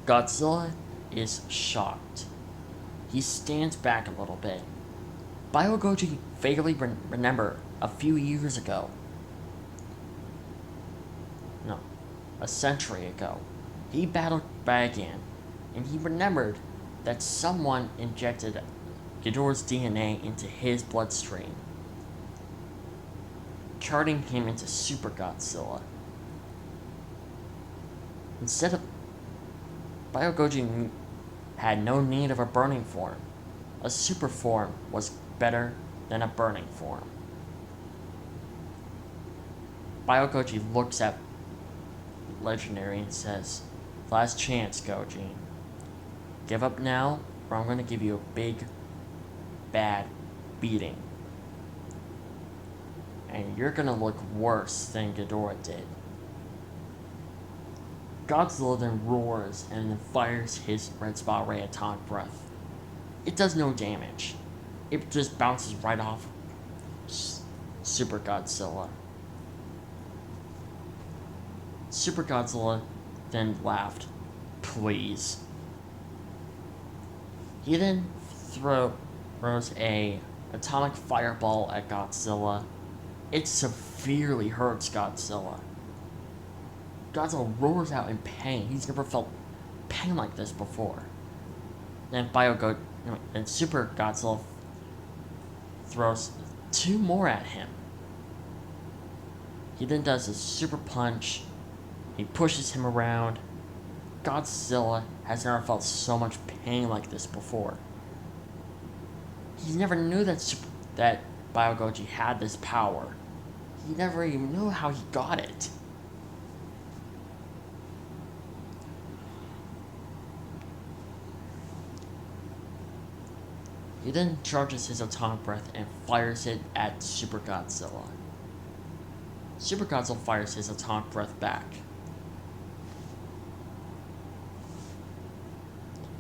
Godzilla is shocked. He stands back a little bit. Biogoji vaguely remember a few years ago. No, a century ago. He battled Bagan, and he remembered that someone injected Ghidorah's DNA into his bloodstream, turning him into Super Godzilla. Instead of Biogoji had no need of a burning form. A super form was better than a burning form. Biogoji looks at Legendary and says, "Last chance, Goji. Give up now, or I'm going to give you a big, bad beating. And you're going to look worse than Ghidorah did." Godzilla then roars and then fires his red spot ray atomic breath. It does no damage. It just bounces right off Super Godzilla. Super Godzilla then laughed. "Please." He then throws a atomic fireball at Godzilla. It severely hurts Godzilla. Godzilla roars out in pain. He's never felt pain like this before. Then Super Godzilla throws two more at him. He then does a super punch. He pushes him around. Godzilla has never felt so much pain like this before. He never knew that Biogoji had this power. He never even knew how he got it. He then charges his atomic breath and fires it at Super Godzilla. Super Godzilla fires his atomic breath back.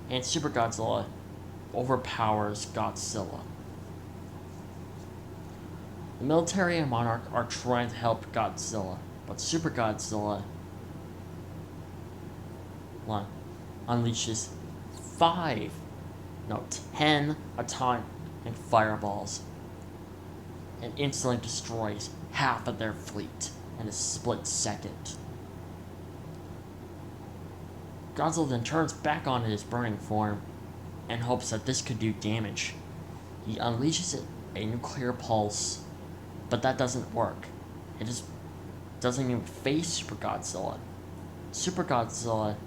And Super Godzilla overpowers Godzilla. The military and Monarch are trying to help Godzilla, but Super Godzilla unleashes 10 atomic fireballs and instantly destroys half of their fleet in a split second. Godzilla then turns back onto his burning form and hopes that this could do damage. He unleashes a nuclear pulse, but that doesn't work. It just doesn't even face Super Godzilla. Super Godzilla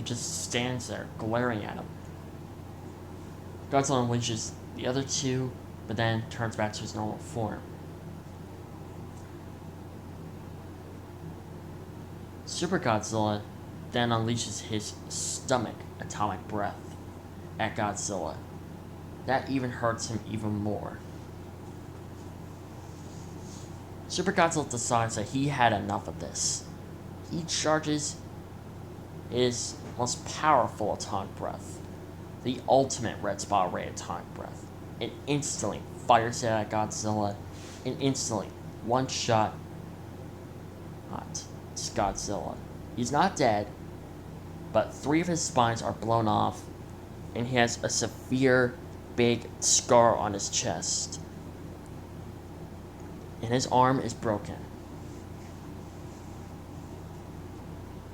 just stands there, glaring at him. Godzilla unleashes the other two, but then turns back to his normal form. Super Godzilla then unleashes his stomach atomic breath at Godzilla. That even hurts him even more. Super Godzilla decides that he had enough of this. He charges his most powerful atomic breath, the ultimate red spot ray atomic breath, and instantly fires it at Godzilla, and instantly, one shot, it's Godzilla. He's not dead, but 3 of his spines are blown off, and he has a severe, big scar on his chest. And his arm is broken.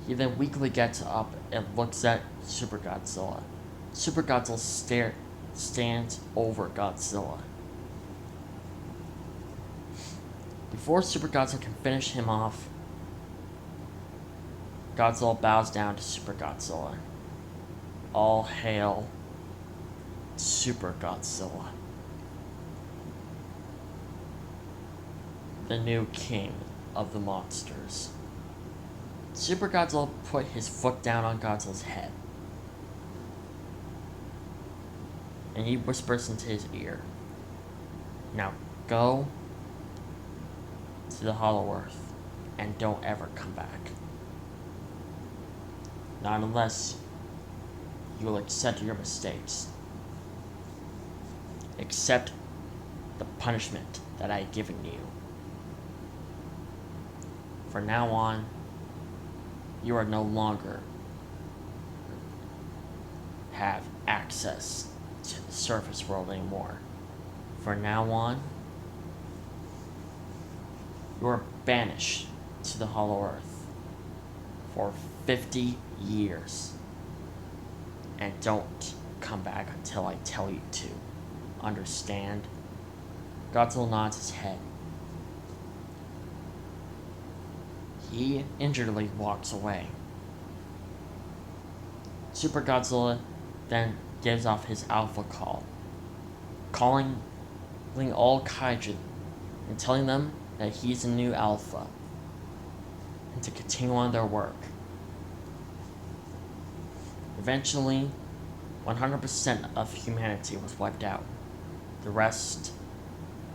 He then weakly gets up and looks at Super Godzilla. Super Godzilla stands over Godzilla. Before Super Godzilla can finish him off, Godzilla bows down to Super Godzilla. All hail Super Godzilla, the new king of the monsters. Super Godzilla put his foot down on Godzilla's head, and he whispers into his ear, "Now go to the Hollow Earth and don't ever come back. Not unless you will accept your mistakes. Accept the punishment that I have given you. For now on, you are no longer have access to the surface world anymore. From now on, you are banished to the Hollow Earth for 50 years. And don't come back until I tell you to. Understand? Godzilla nods his head. He injuredly walks away. Super Godzilla then gives off his alpha call, calling all kaiju and telling them that he's a new alpha and to continue on their work. Eventually, 100% of humanity was wiped out. The rest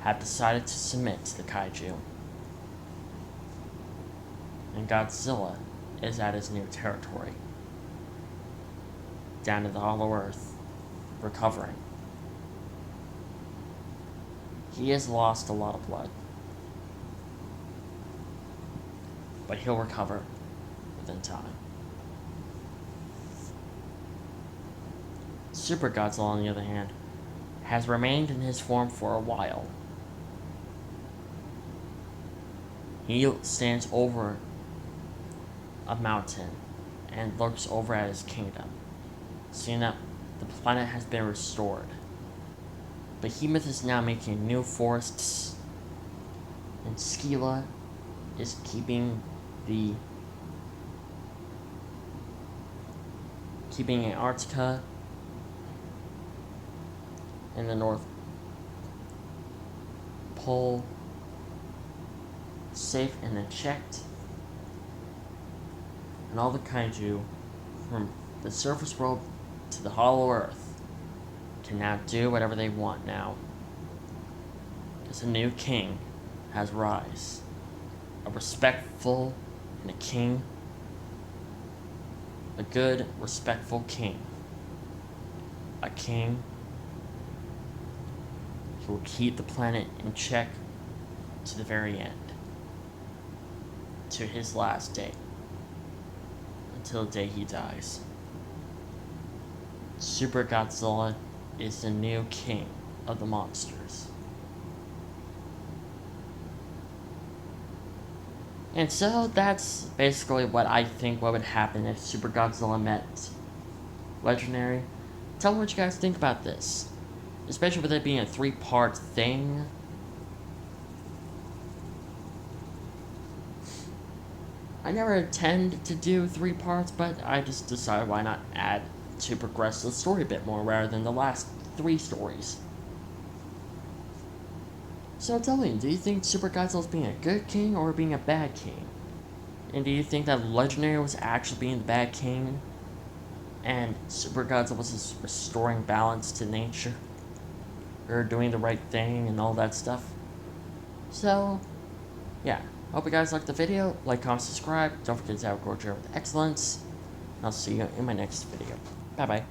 have decided to submit to the kaiju. And Godzilla is at his new territory, down in the Hollow Earth, recovering. He has lost a lot of blood, but he'll recover within time. Super Godzilla, on the other hand, has remained in his form for a while. He stands over a mountain and looks over at his kingdom, seeing that the planet has been restored. Behemoth is now making new forests, and Skila is keeping Antarctica and the North Pole safe and unchecked. And all the kaiju from the surface world to the Hollow Earth can now do whatever they want now. Because a new king has rise. A respectful and a king. A good, respectful king. A king who will keep the planet in check to the very end. To his last day. Until the day he dies. Super Godzilla is the new king of the monsters. And so that's basically what I think what would happen if Super Godzilla met Legendary. Tell me what you guys think about this. Especially with it being a 3-part thing. I never intend to do 3 parts, but I just decided why not add to progress the story a bit more rather than the last 3 stories. So tell me, do you think Super Godzilla's being a good king or being a bad king? And do you think that Legendary was actually being the bad king? And Super Godzilla was just restoring balance to nature? Or doing the right thing and all that stuff? So, yeah. Hope you guys liked the video. Like, comment, subscribe. Don't forget to have a gorgeous with excellence. And I'll see you in my next video. Bye-bye.